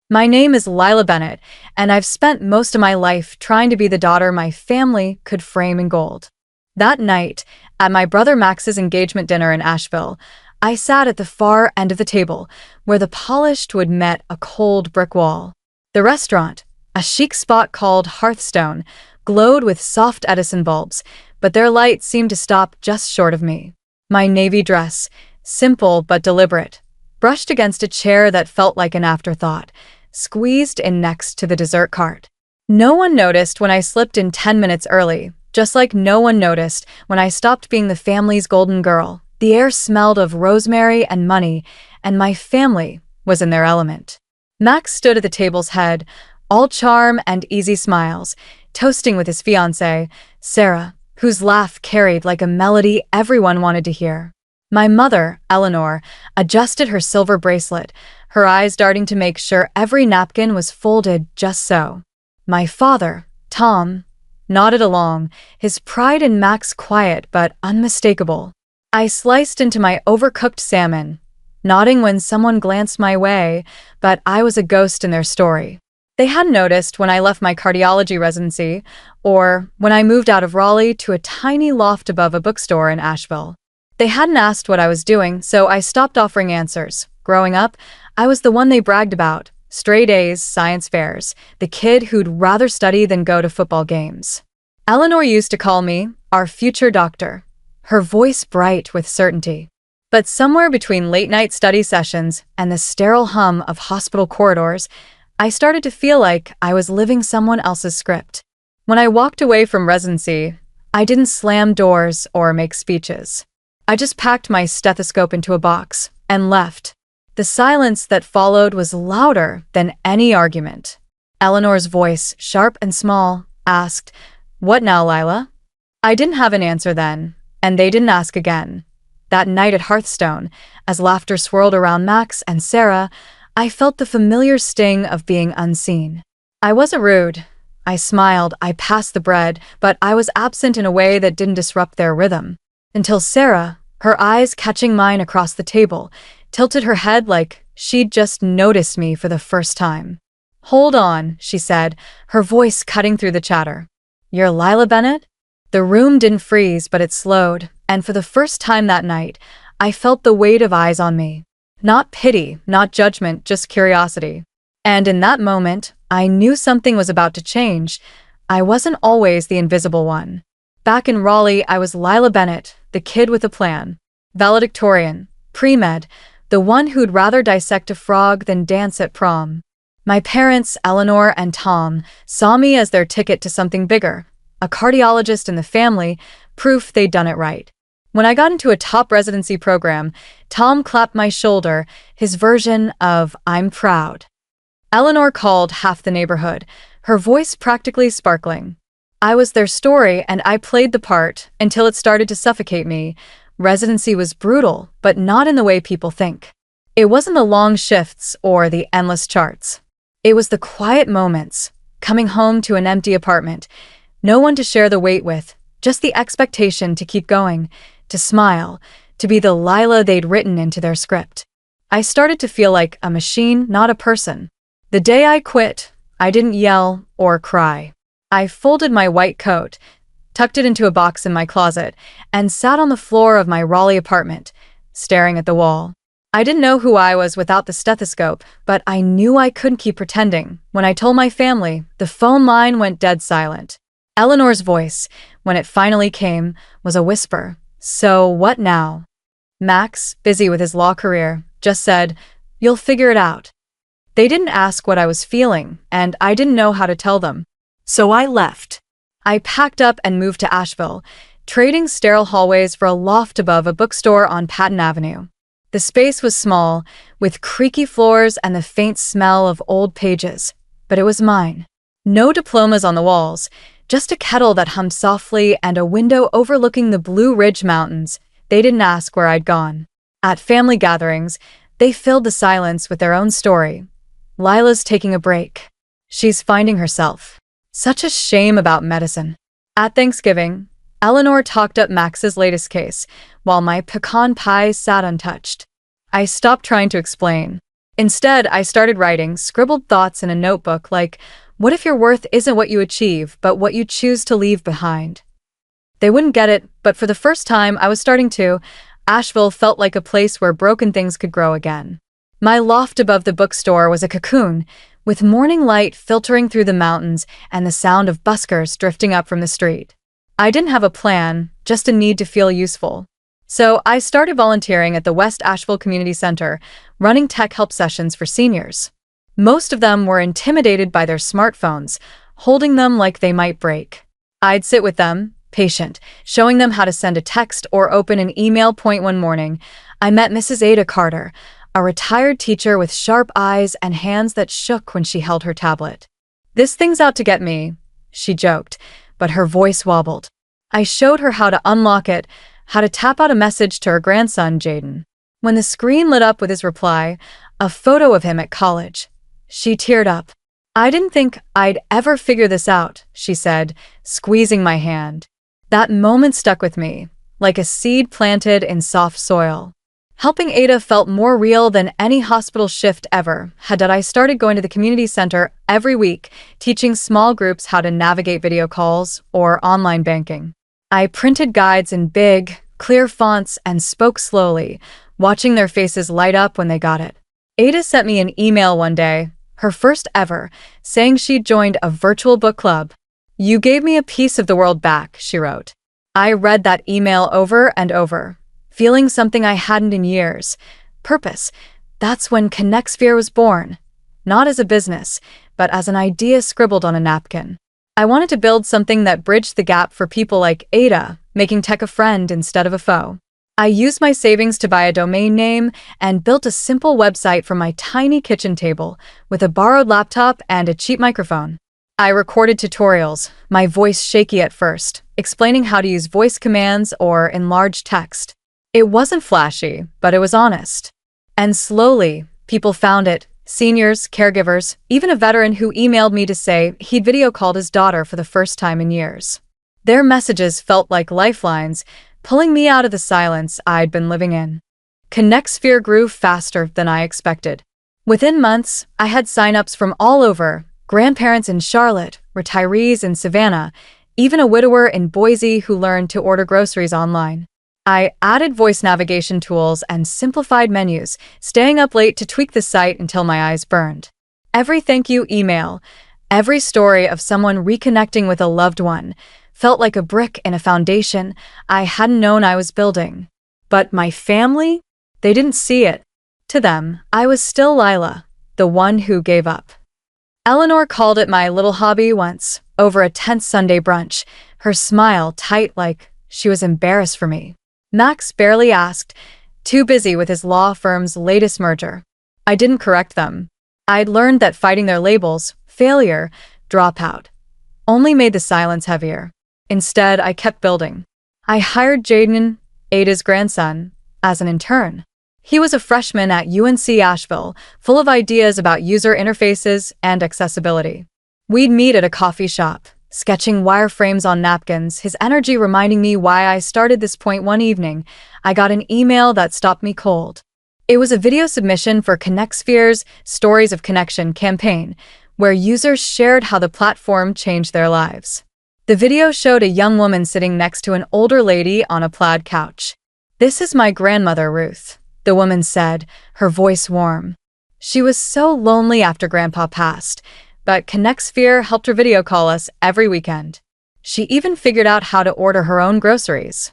My name is Lila Bennett, and I've spent most of my life trying to be the daughter my family could frame in gold. That night, at my brother Max's engagement dinner in Asheville, I sat at the far end of the table, where the polished wood met a cold brick wall. The restaurant, a chic spot called Hearthstone, glowed with soft Edison bulbs, but their light seemed to stop just short of me. My navy dress, simple but deliberate, brushed against a chair that felt like an afterthought, squeezed in next to the dessert cart. No one noticed when I slipped in 10 minutes early, just like no one noticed when I stopped being the family's golden girl. The air smelled of rosemary and money, and my family was in their element. Max stood at the table's head, all charm and easy smiles, toasting with his fiancée, Sarah, whose laugh carried like a melody everyone wanted to hear. My mother, Eleanor, adjusted her silver bracelet, her eyes darting to make sure every napkin was folded just so. My father, Tom, nodded along, his pride in Max quiet but unmistakable. I sliced into my overcooked salmon, nodding when someone glanced my way, but I was a ghost in their story. They hadn't noticed when I left my cardiology residency, or when I moved out of Raleigh to a tiny loft above a bookstore in Asheville. They hadn't asked what I was doing, so I stopped offering answers. Growing up, I was the one they bragged about. Straight A's, science fairs, the kid who'd rather study than go to football games. Eleanor used to call me our future doctor, her voice bright with certainty. But somewhere between late-night study sessions and the sterile hum of hospital corridors, I started to feel like I was living someone else's script. When I walked away from residency, I didn't slam doors or make speeches. I just packed my stethoscope into a box and left. The silence that followed was louder than any argument. Eleanor's voice, sharp and small, asked, "What now, Lila?" I didn't have an answer then, and they didn't ask again. That night at Hearthstone, as laughter swirled around Max and Sarah, I felt the familiar sting of being unseen. I wasn't rude. I smiled, I passed the bread, but I was absent in a way that didn't disrupt their rhythm. Until Sarah, her eyes catching mine across the table, tilted her head like she'd just noticed me for the first time. "Hold on," she said, her voice cutting through the chatter. "You're Lila Bennett?" The room didn't freeze, but it slowed, and for the first time that night, I felt the weight of eyes on me. Not pity, not judgment, just curiosity. And in that moment, I knew something was about to change. I wasn't always the invisible one. Back in Raleigh, I was Lila Bennett, the kid with a plan. Valedictorian, pre-med, the one who'd rather dissect a frog than dance at prom. My parents, Eleanor and Tom, saw me as their ticket to something bigger. A cardiologist in the family, proof they'd done it right. When I got into a top residency program, Tom clapped my shoulder, his version of "I'm proud." Eleanor called half the neighborhood, her voice practically sparkling. I was their story, and I played the part until it started to suffocate me. Residency was brutal, but not in the way people think. It wasn't the long shifts or the endless charts. It was the quiet moments, coming home to an empty apartment, no one to share the weight with, just the expectation to keep going, to smile, to be the Lila they'd written into their script. I started to feel like a machine, not a person. The day I quit, I didn't yell or cry. I folded my white coat, tucked it into a box in my closet, and sat on the floor of my Raleigh apartment, staring at the wall. I didn't know who I was without the stethoscope, but I knew I couldn't keep pretending. When I told my family, the phone line went dead silent. Eleanor's voice, when it finally came, was a whisper. "So what now?" Max, busy with his law career, just said, "You'll figure it out." They didn't ask what I was feeling, and I didn't know how to tell them. So I left. I packed up and moved to Asheville, trading sterile hallways for a loft above a bookstore on Patton Avenue. The space was small, with creaky floors and the faint smell of old pages, but it was mine. No diplomas on the walls, just a kettle that hummed softly and a window overlooking the Blue Ridge Mountains. They didn't ask where I'd gone. At family gatherings, they filled the silence with their own story. Lila's taking a break. She's finding herself. Such a shame about medicine. At Thanksgiving, Eleanor talked up Max's latest case, while my pecan pie sat untouched. I stopped trying to explain. Instead, I started writing scribbled thoughts in a notebook like, what if your worth isn't what you achieve, but what you choose to leave behind? They wouldn't get it, but for the first time I was starting to. Asheville felt like a place where broken things could grow again. My loft above the bookstore was a cocoon, with morning light filtering through the mountains and the sound of buskers drifting up from the street. I didn't have a plan, just a need to feel useful. So I started volunteering at the West Asheville Community Center, running tech help sessions for seniors. Most of them were intimidated by their smartphones, holding them like they might break. I'd sit with them, patient, showing them how to send a text or open an email. One morning, I met Mrs. Ada Carter, a retired teacher with sharp eyes and hands that shook when she held her tablet. "This thing's out to get me," she joked, but her voice wobbled. I showed her how to unlock it, how to tap out a message to her grandson, Jaden. When the screen lit up with his reply, a photo of him at college, she teared up. "I didn't think I'd ever figure this out," she said, squeezing my hand. That moment stuck with me, like a seed planted in soft soil. Helping Ada felt more real than any hospital shift ever. I started going to the community center every week, teaching small groups how to navigate video calls or online banking. I printed guides in big, clear fonts and spoke slowly, watching their faces light up when they got it. Ada sent me an email one day, her first ever, saying she'd joined a virtual book club. "You gave me a piece of the world back," she wrote. I read that email over and over, feeling something I hadn't in years. Purpose. That's when ConnectSphere was born. Not as a business, but as an idea scribbled on a napkin. I wanted to build something that bridged the gap for people like Ada, making tech a friend instead of a foe. I used my savings to buy a domain name and built a simple website from my tiny kitchen table with a borrowed laptop and a cheap microphone. I recorded tutorials, my voice shaky at first, explaining how to use voice commands or enlarge text. It wasn't flashy, but it was honest. And slowly, people found it. Seniors, caregivers, even a veteran who emailed me to say he'd video called his daughter for the first time in years. Their messages felt like lifelines, pulling me out of the silence I'd been living in. ConnectSphere grew faster than I expected. Within months, I had signups from all over, grandparents in Charlotte, retirees in Savannah, even a widower in Boise who learned to order groceries online. I added voice navigation tools and simplified menus, staying up late to tweak the site until my eyes burned. Every thank you email, every story of someone reconnecting with a loved one, felt like a brick in a foundation I hadn't known I was building. But my family? They didn't see it. To them, I was still Lila, the one who gave up. Eleanor called it my little hobby once, over a tense Sunday brunch, her smile tight like she was embarrassed for me. Max barely asked, too busy with his law firm's latest merger. I didn't correct them. I'd learned that fighting their labels, failure, dropout, only made the silence heavier. Instead, I kept building. I hired Jaden, Ada's grandson, as an intern. He was a freshman at UNC Asheville, full of ideas about user interfaces and accessibility. We'd meet at a coffee shop, sketching wireframes on napkins, his energy reminding me why I started this point. One evening, I got an email that stopped me cold. It was a video submission for ConnectSphere's Stories of Connection campaign, where users shared how the platform changed their lives. The video showed a young woman sitting next to an older lady on a plaid couch. "This is my grandmother, Ruth," the woman said, her voice warm. She was so lonely after Grandpa passed, but ConnectSphere helped her video call us every weekend. She even figured out how to order her own groceries.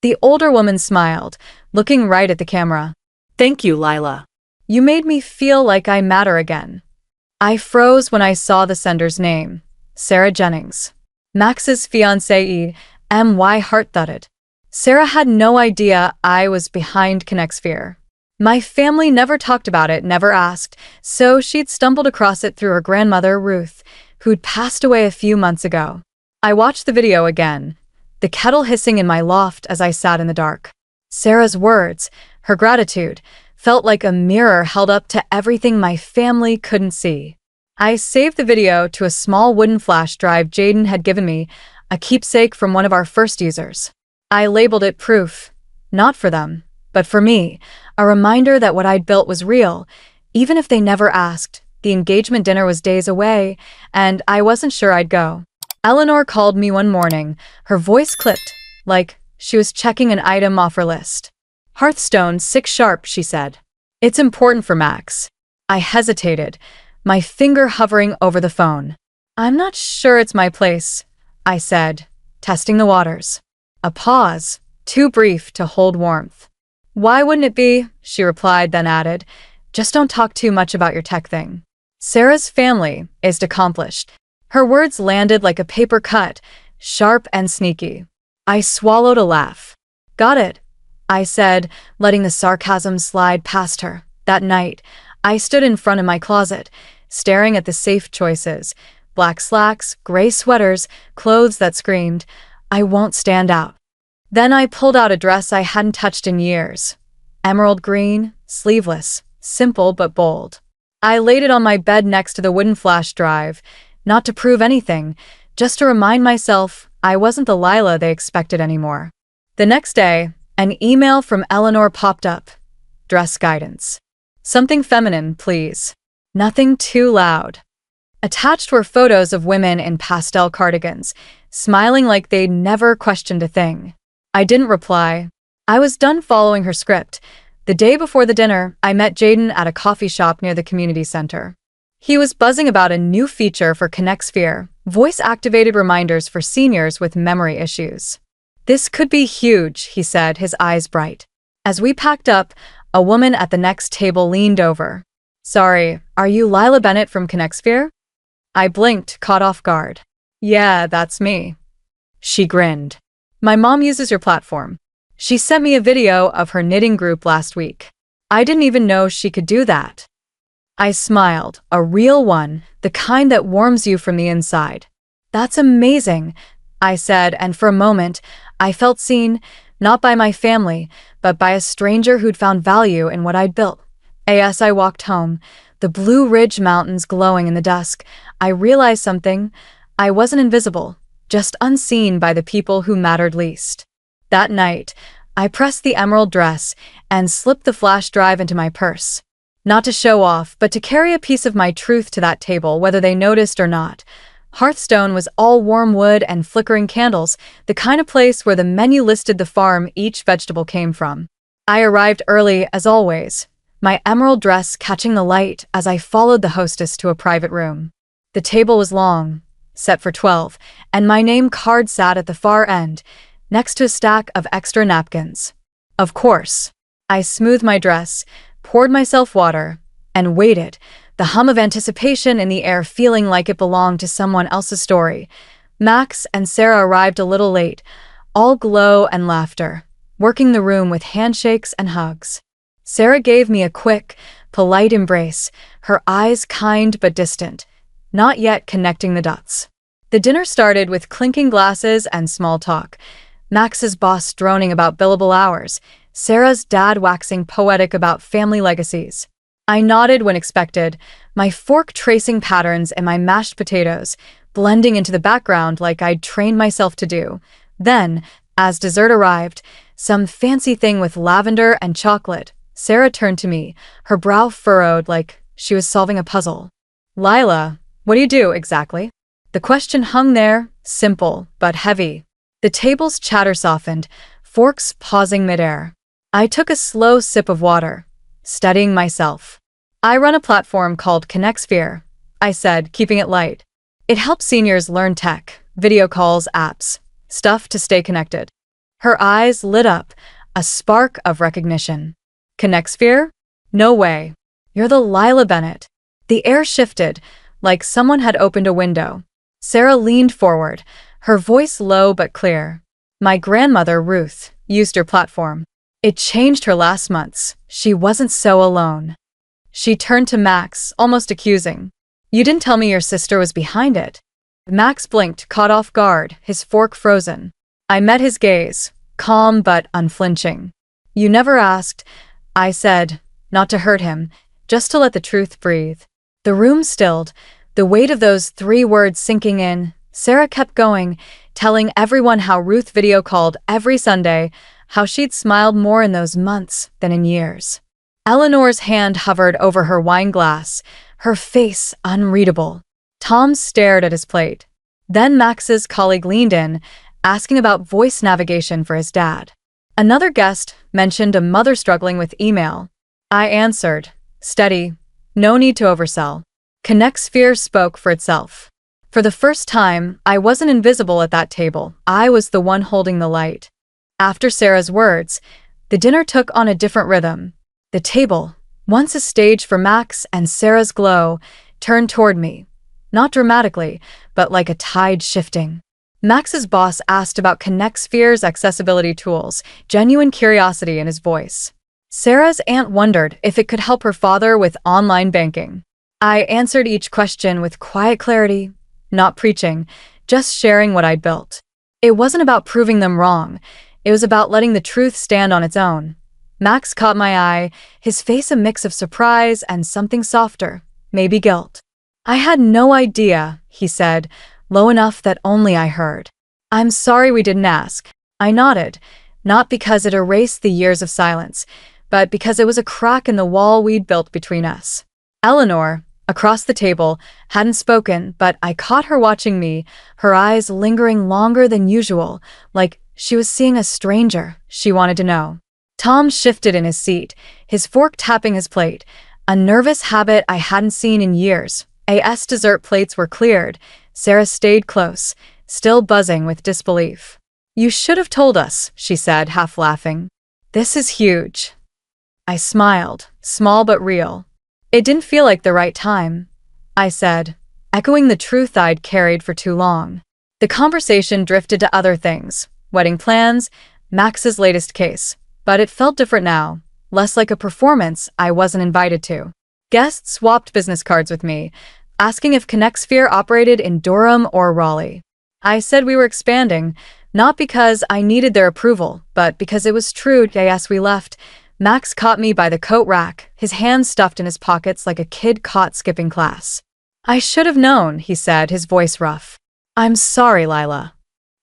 The older woman smiled, looking right at the camera. "Thank you, Lila. You made me feel like I matter again." I froze when I saw the sender's name, Sarah Jennings. Max's fiancée, my heart thudded. Sarah had no idea I was behind ConnectSphere. My family never talked about it, never asked, so she'd stumbled across it through her grandmother, Ruth, who'd passed away a few months ago. I watched the video again, the kettle hissing in my loft as I sat in the dark. Sarah's words, her gratitude, felt like a mirror held up to everything my family couldn't see. I saved the video to a small wooden flash drive Jaden had given me, a keepsake from one of our first users. I labeled it proof, not for them, but for me, a reminder that what I'd built was real, Even if they never asked, the engagement dinner was days away, and I wasn't sure I'd go. Eleanor called me one morning, her voice clipped, like she was checking an item off her list. "Hearthstone, 6 sharp," she said. "It's important for Max." I hesitated, my finger hovering over the phone. "I'm not sure it's my place," I said, testing the waters. A pause, too brief to hold warmth. "Why wouldn't it be?" she replied, then added, "Just don't talk too much about your tech thing. Sarah's family is accomplished." Her words landed like a paper cut, sharp and sneaky. I swallowed a laugh. "Got it," I said, letting the sarcasm slide past her. That night, I stood in front of my closet, staring at the safe choices: black slacks, gray sweaters, clothes that screamed, "I won't stand out." Then I pulled out a dress I hadn't touched in years. Emerald green, sleeveless, simple but bold. I laid it on my bed next to the wooden flash drive, not to prove anything, just to remind myself I wasn't the Lila they expected anymore. The next day, an email from Eleanor popped up. "Dress guidance. Something feminine, please. Nothing too loud." Attached were photos of women in pastel cardigans, smiling like they'd never questioned a thing. I didn't reply. I was done following her script. The day before the dinner, I met Jaden at a coffee shop near the community center. He was buzzing about a new feature for ConnectSphere, voice-activated reminders for seniors with memory issues. "This could be huge," he said, his eyes bright. As we packed up, a woman at the next table leaned over. "Sorry, are you Lila Bennett from ConnectSphere?" I blinked, caught off guard. "Yeah, that's me." She grinned. "My mom uses your platform. She sent me a video of her knitting group last week. I didn't even know she could do that." I smiled, a real one, the kind that warms you from the inside. "That's amazing," I said, and for a moment, I felt seen, not by my family, but by a stranger who'd found value in what I'd built. As I walked home, the Blue Ridge Mountains glowing in the dusk, I realized something. I wasn't invisible, just unseen by the people who mattered least. That night, I pressed the emerald dress and slipped the flash drive into my purse. Not to show off, but to carry a piece of my truth to that table, whether they noticed or not. Hearthstone was all warm wood and flickering candles, the kind of place where the menu listed the farm each vegetable came from. I arrived early, as always, my emerald dress catching the light as I followed the hostess to a private room. The table was long, set for 12, and my name card sat at the far end, next to a stack of extra napkins. Of course, I smoothed my dress, poured myself water, and waited, the hum of anticipation in the air feeling like it belonged to someone else's story. Max and Sarah arrived a little late, all glow and laughter, working the room with handshakes and hugs. Sarah gave me a quick, polite embrace, her eyes kind but distant, not yet connecting the dots. The dinner started with clinking glasses and small talk, Max's boss droning about billable hours, Sarah's dad waxing poetic about family legacies. I nodded when expected, my fork tracing patterns in my mashed potatoes, blending into the background like I'd trained myself to do. Then, as dessert arrived, some fancy thing with lavender and chocolate, Sarah turned to me, her brow furrowed like she was solving a puzzle. "Lila, what do you do exactly?" The question hung there, simple but heavy. The table's chatter softened, forks pausing midair. I took a slow sip of water, steadying myself. "I run a platform called ConnectSphere," I said, keeping it light. "It helps seniors learn tech, video calls, apps, stuff to stay connected." Her eyes lit up, a spark of recognition. "ConnectSphere? No way. You're the Lila Bennett." The air shifted, like someone had opened a window. Sarah leaned forward, her voice low but clear. "My grandmother, Ruth, used your platform. It changed her last months. She wasn't so alone." She turned to Max, almost accusing. "You didn't tell me your sister was behind it." Max blinked, caught off guard, his fork frozen. I met his gaze, calm but unflinching. "You never asked," I said, not to hurt him, just to let the truth breathe. The room stilled, the weight of those 3 words sinking in. Sarah kept going, telling everyone how Ruth video called every Sunday, how she'd smiled more in those months than in years. Eleanor's hand hovered over her wine glass, her face unreadable. Tom stared at his plate. Then Max's colleague leaned in, asking about voice navigation for his dad. Another guest mentioned a mother struggling with email. I answered, steady, no need to oversell. Connect Sphere spoke for itself. For the first time, I wasn't invisible at that table. I was the one holding the light. After Sarah's words, the dinner took on a different rhythm. The table, once a stage for Max and Sarah's glow, turned toward me. Not dramatically, but like a tide shifting. Max's boss asked about Connect Sphere's accessibility tools, genuine curiosity in his voice. Sarah's aunt wondered if it could help her father with online banking. I answered each question with quiet clarity, not preaching, just sharing what I'd built. It wasn't about proving them wrong. It was about letting the truth stand on its own. Max caught my eye, his face a mix of surprise and something softer, maybe guilt. I had no idea, he said, low enough that only I heard. I'm sorry we didn't ask. I nodded, not because it erased the years of silence, but because it was a crack in the wall we'd built between us. Eleanor, across the table, hadn't spoken, but I caught her watching me, her eyes lingering longer than usual, like she was seeing a stranger she wanted to know. Tom shifted in his seat, his fork tapping his plate, a nervous habit I hadn't seen in years. AS dessert plates were cleared. Sarah stayed close, still buzzing with disbelief. You should have told us, she said, half laughing. This is huge. I smiled, small but real. It didn't feel like the right time, I said, echoing the truth I'd carried for too long. The conversation drifted to other things, wedding plans, Max's latest case. But it felt different now, less like a performance I wasn't invited to. Guests swapped business cards with me, asking if Connect Sphere operated in Durham or Raleigh. I said we were expanding, not because I needed their approval, but because it was true. As we left, Max caught me by the coat rack, his hands stuffed in his pockets like a kid caught skipping class. I should have known, he said, his voice rough. I'm sorry, Lila.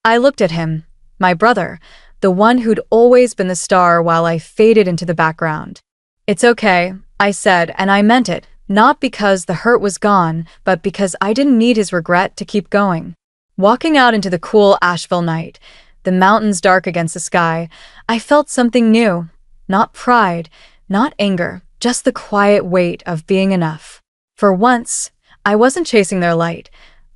I looked at him, my brother, the one who'd always been the star while I faded into the background. It's okay, I said, and I meant it, not because the hurt was gone, but because I didn't need his regret to keep going. Walking out into the cool Asheville night, the mountains dark against the sky, I felt something new. Not pride, not anger, just the quiet weight of being enough. For once, I wasn't chasing their light.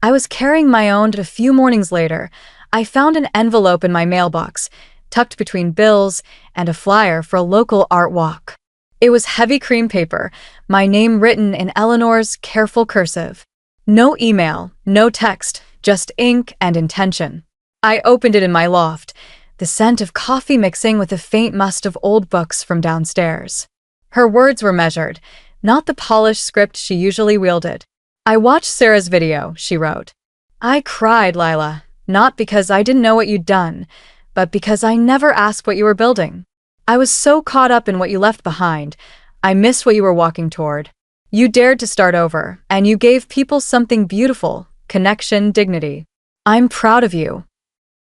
I was carrying my own. A few mornings later, I found an envelope in my mailbox, tucked between bills and a flyer for a local art walk. It was heavy cream paper, my name written in Eleanor's careful cursive. No email, no text, just ink and intention. I opened it in my loft, the scent of coffee mixing with a faint must of old books from downstairs. Her words were measured, not the polished script she usually wielded. I watched Sarah's video, she wrote. I cried, Lila, not because I didn't know what you'd done, but because I never asked what you were building. I was so caught up in what you left behind, I missed what you were walking toward. You dared to start over, and you gave people something beautiful, connection, dignity. I'm proud of you.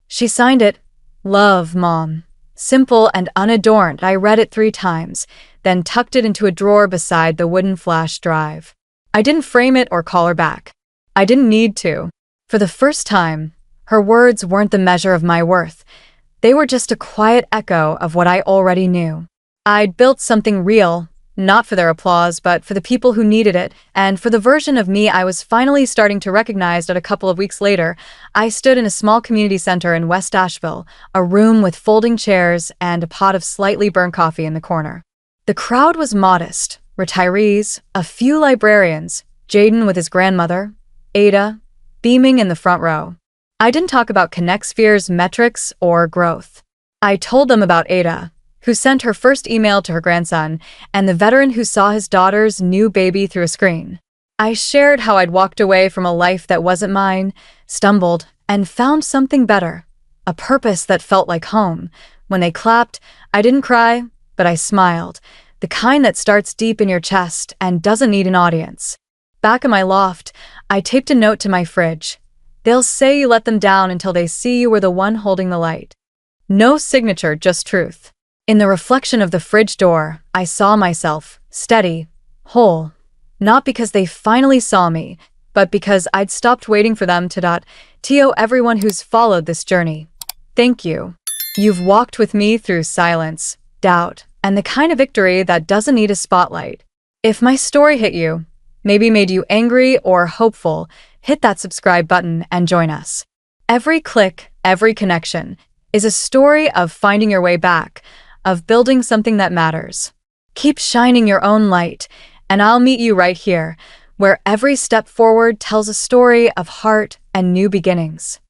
She signed it, Love, Mom. Simple and unadorned. I read it 3 times, then tucked it into a drawer beside the wooden flash drive. I didn't frame it or call her back. I didn't need to. For the first time, her words weren't the measure of my worth. They were just a quiet echo of what I already knew. I'd built something real, not for their applause, but for the people who needed it, and for the version of me I was finally starting to recognize. That a couple of weeks later, I stood in a small community center in West Asheville, a room with folding chairs and a pot of slightly burnt coffee in the corner. The crowd was modest, retirees, a few librarians, Jaden with his grandmother, Ada, beaming in the front row. I didn't talk about Connect Sphere's metrics or growth. I told them about Ada, who sent her first email to her grandson, and the veteran who saw his daughter's new baby through a screen. I shared how I'd walked away from a life that wasn't mine, stumbled, and found something better, a purpose that felt like home. When they clapped, I didn't cry, but I smiled, the kind that starts deep in your chest and doesn't need an audience. Back in my loft, I taped a note to my fridge. They'll say you let them down until they see you were the one holding the light. No signature, just truth. In the reflection of the fridge door, I saw myself, steady, whole. Not because they finally saw me, but because I'd stopped waiting for them to everyone who's followed this journey. Thank you. You've walked with me through silence, doubt, and the kind of victory that doesn't need a spotlight. If my story hit you, maybe made you angry or hopeful, hit that subscribe button and join us. Every click, every connection, is a story of finding your way back, of building something that matters. Keep shining your own light, and I'll meet you right here, where every step forward tells a story of heart and new beginnings.